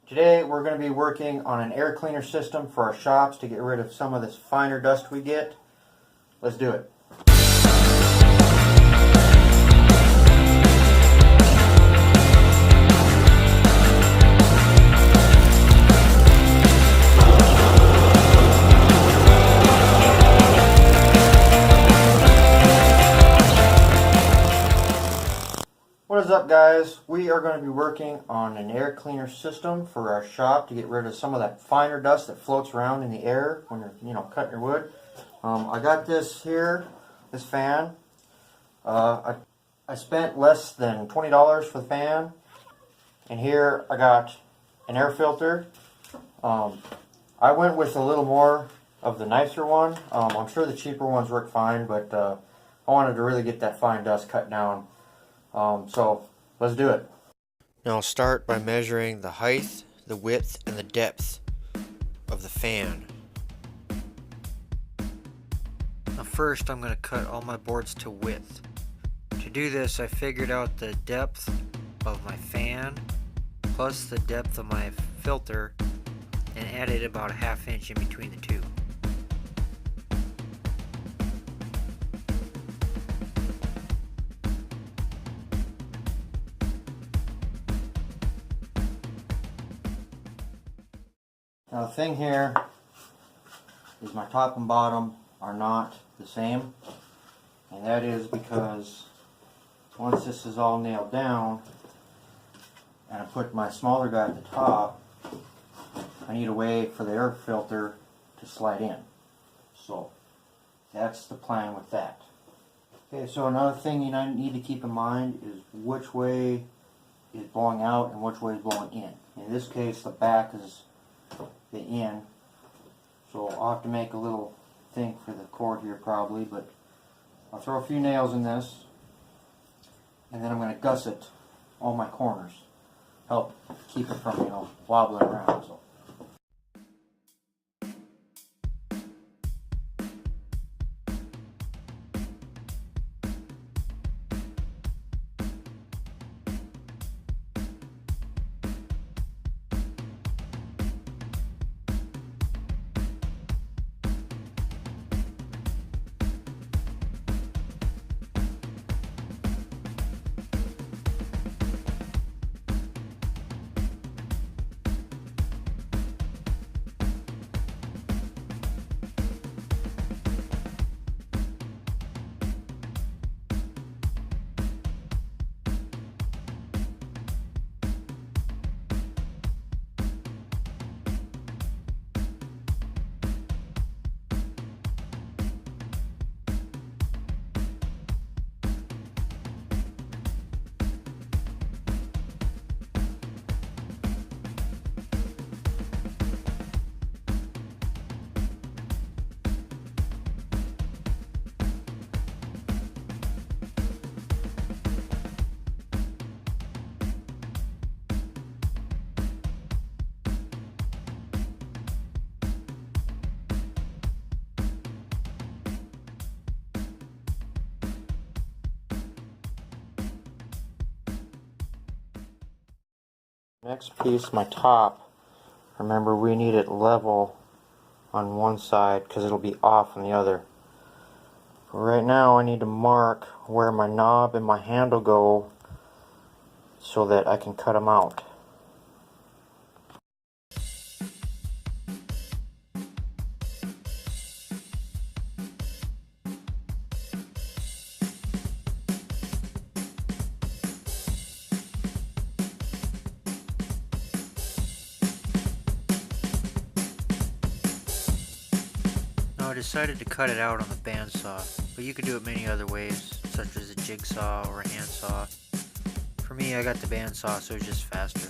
Today we're going to be working on an air cleaner system for our shops to get rid of some of this finer dust we get. Let's do it. What is up, guys? We are going to be working on an air cleaner system for our shop to get rid of some of that finer dust that floats around in the air when you're cutting your wood. I got this here, this fan. I spent less than $20 for the fan, and here I got an air filter. I went with a little more of the nicer one. I'm sure the cheaper ones work fine, but I wanted to really get that fine dust cut down. So let's do it. Now I'll start by measuring the height, the width, and the depth of the fan. Now first I'm going to cut all my boards to width. To do this, I figured out the depth of my fan plus the depth of my filter and added about a ½ inch in between the two. Now the thing here is my top and bottom are not the same, and that is because once this is all nailed down and I put my smaller guy at the top, I need a way for the air filter to slide in. So that's the plan with that. Okay, so another thing you need to keep in mind is which way is blowing out and which way is blowing in. In this case, the back is the in, so I'll have to make a little thing for the cord here probably, but I'll throw a few nails in this and then I'm going to gusset all my corners, help keep it from wobbling around. So next piece, my top, remember we need it level on one side because it'll be off on the other. Right now I need to mark where my knob and my handle go so that I can cut them out. I decided to cut it out on the bandsaw, but you could do it many other ways, such as a jigsaw or a handsaw. For me, I got the bandsaw, so it's just faster.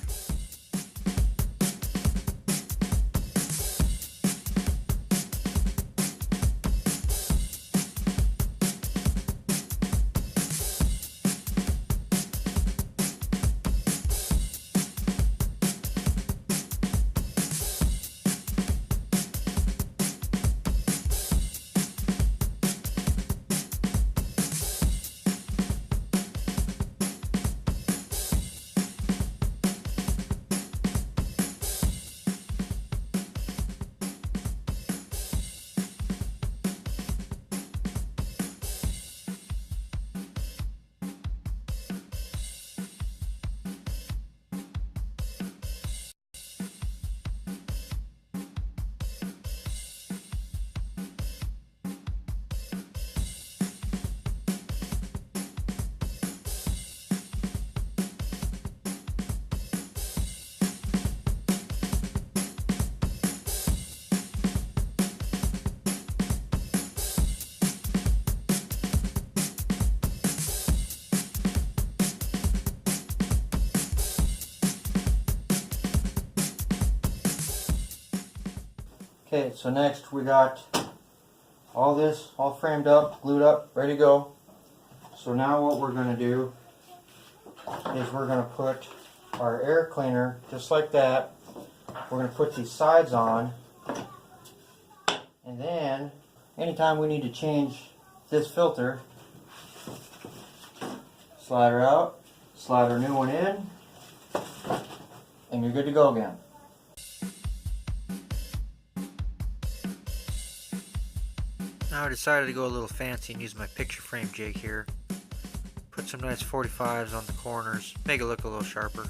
Okay, so next we got all this all framed up, glued up, ready to go. So now what we're going to do is we're going to put our air cleaner just like that. We're going to put these sides on, and then anytime we need to change this filter, slide her out, slide our new one in, and you're good to go again. Now I decided to go a little fancy and use my picture frame jig here. Put some nice 45s on the corners, make it look a little sharper.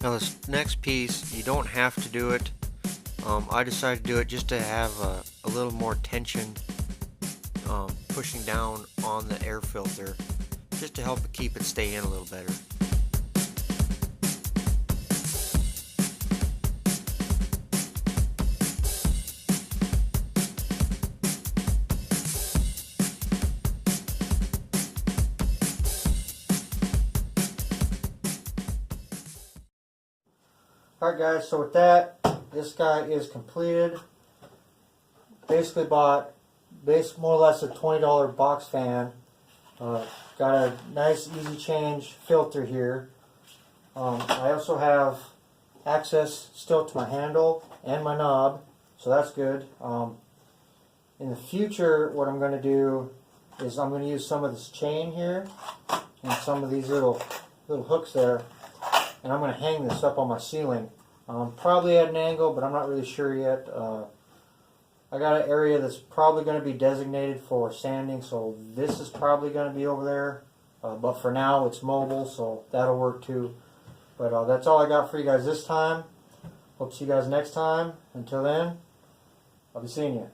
Now this next piece, you don't have to do it. I decided to do it just to have a little more tension pushing down on the air filter, just to help it keep it stay in a little better. Alright guys, so with that, this guy is completed. Basically bought more or less a $20 box fan. Got a nice easy change filter here. I also have access still to my handle and my knob, so that's good. In the future, what I'm going to do is I'm going to use some of this chain here and some of these little hooks there, and I'm going to hang this up on my ceiling. Probably at an angle, but I'm not really sure yet. I got an area that's probably going to be designated for sanding, so this is probably going to be over there. But for now, it's mobile, so that'll work too. But that's all I got for you guys this time. Hope to see you guys next time. Until then, I'll be seeing you.